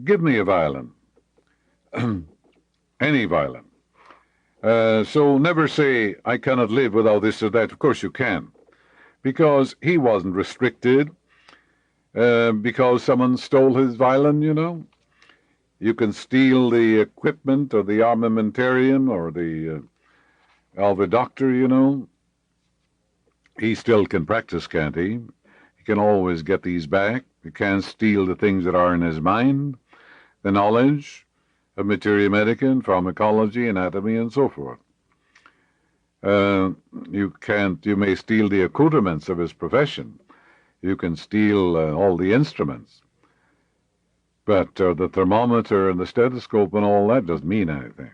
give me a violin. Any violin. So never say, I cannot live without this or that. Of course you can, because he wasn't restricted because someone stole his violin, you know. You can steal the equipment or the armamentarium or the of a doctor, you know. He still can practice, can't he? He can always get these back. He can't steal the things that are in his mind, the knowledge of materia medica and pharmacology, anatomy, and so forth. You may steal the accoutrements of his profession. You can steal all the instruments. But the thermometer and the stethoscope and all that doesn't mean anything.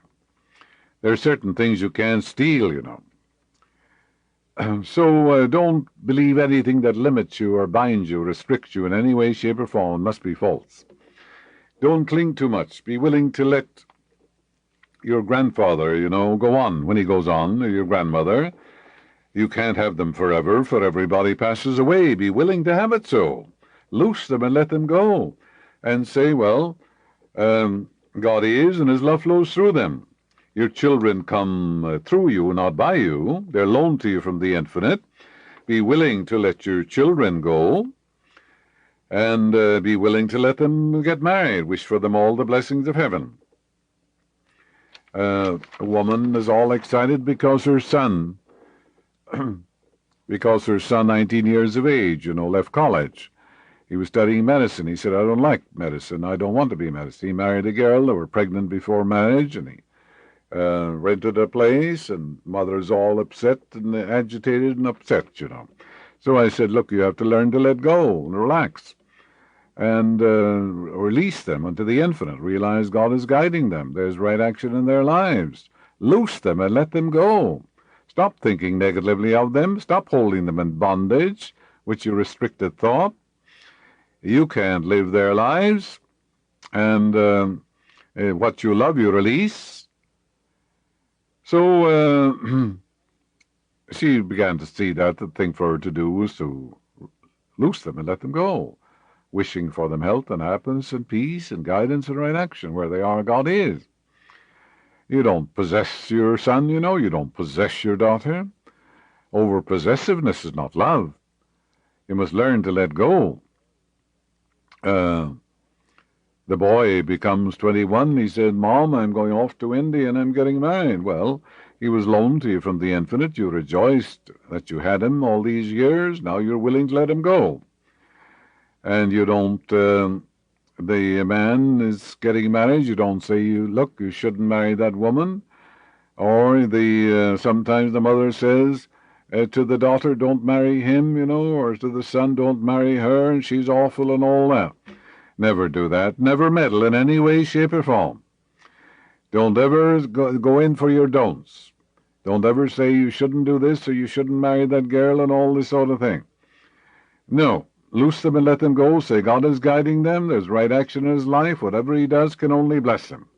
There are certain things you can't steal, you know. So don't believe anything that limits you or binds you, restricts you in any way, shape, or form. It must be false. Don't cling too much. Be willing to let your grandfather, you know, go on when he goes on, or your grandmother. You can't have them forever, for everybody passes away. Be willing to have it so. Loose them and let them go. And say, well, God is, and his love flows through them. Your children come through you, not by you. They're loaned to you from the infinite. Be willing to let your children go, and be willing to let them get married. Wish for them all the blessings of heaven. A woman is all excited because her son, 19 years of age, you know, left college. He was studying medicine. He said, I don't like medicine. I don't want to be medicine. He married a girl. They were pregnant before marriage, and he rented a place, and mother's all upset and agitated and upset, you know. So I said, look, you have to learn to let go and relax and release them unto the infinite. Realize God is guiding them. There's right action in their lives. Loose them and let them go. Stop thinking negatively of them. Stop holding them in bondage, with your restricted thought. You can't live their lives, and what you love, you release. So she began to see that the thing for her to do was to loose them and let them go, wishing for them health and happiness and peace and guidance and right action. Where they are, God is. You don't possess your son, you know. You don't possess your daughter. Over-possessiveness is not love. You must learn to let go. The boy becomes 21. He said, Mom, I'm going off to India and I'm getting married. Well, he was loaned to you from the infinite. You rejoiced that you had him all these years. Now you're willing to let him go. And you don't, the man is getting married. You don't say, look, you shouldn't marry that woman. Or sometimes the mother says to the daughter, don't marry him, you know, or to the son, don't marry her, and she's awful and all that. Never do that. Never meddle in any way, shape, or form. Don't ever go in for your don'ts. Don't ever say you shouldn't do this or you shouldn't marry that girl and all this sort of thing. No. Loose them and let them go. Say God is guiding them. There's right action in his life. Whatever he does can only bless him.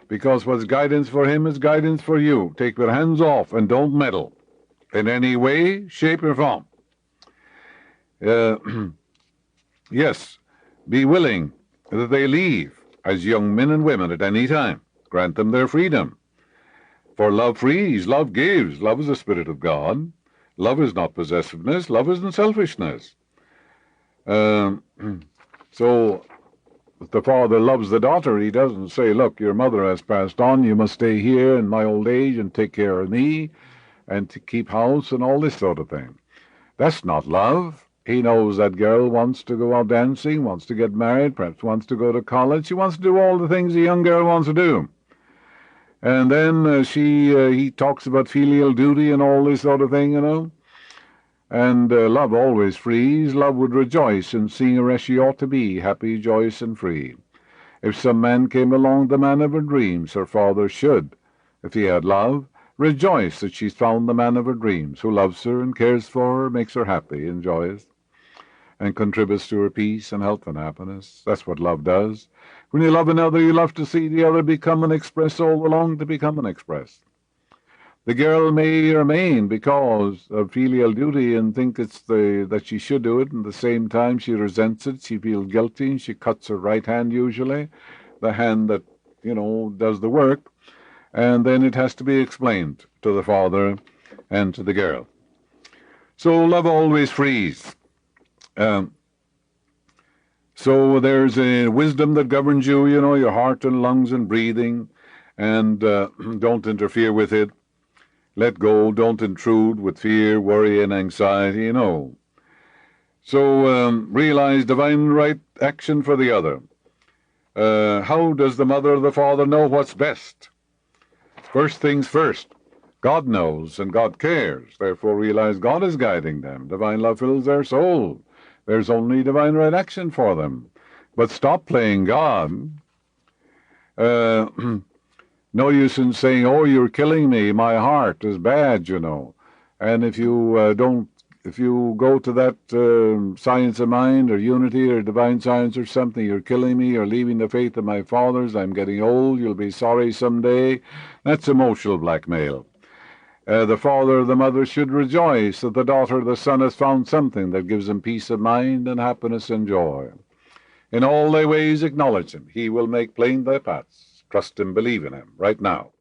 Because what's guidance for him is guidance for you. Take your hands off and don't meddle in any way, shape, or form. Yes. Be willing that they leave as young men and women at any time. Grant them their freedom. For love frees, love gives. Love is the Spirit of God. Love is not possessiveness. Love isn't selfishness. So if the father loves the daughter, he doesn't say, look, your mother has passed on. You must stay here in my old age and take care of me and to keep house and all this sort of thing. That's not love. He knows that girl wants to go out dancing, wants to get married, perhaps wants to go to college. She wants to do all the things a young girl wants to do. And then he talks about filial duty and all this sort of thing, you know. And love always frees. Love would rejoice in seeing her as she ought to be, happy, joyous, and free. If some man came along, the man of her dreams, her father should, if he had love, rejoice that she's found the man of her dreams, who loves her and cares for her, makes her happy and joyous, and contributes to her peace and health and happiness. That's what love does. When you love another, you love to see the other become and express all the long to become and express. The girl may remain because of filial duty and think that she should do it, and at the same time she resents it, she feels guilty, and she cuts her right hand usually, the hand that, you know, does the work, and then it has to be explained to the father and to the girl. So love always frees. So there's a wisdom that governs you, your heart and lungs and breathing, and don't interfere with it. Let go, don't intrude with fear, worry, and anxiety, So realize divine right action for the other. How does the mother or the father know what's best? First things first. God knows and God cares. Therefore realize God is guiding them. Divine love fills their soul. There's only divine right action for them. But stop playing God. No use in saying, oh, you're killing me, my heart is bad, And if you go to that science of mind or unity or divine science or something, you're killing me, you're leaving the faith of my fathers, I'm getting old, you'll be sorry someday. That's emotional blackmail. The father or the mother should rejoice that the daughter or the son has found something that gives them peace of mind and happiness and joy. In all their ways acknowledge him. He will make plain their paths. Trust him, believe in him right now.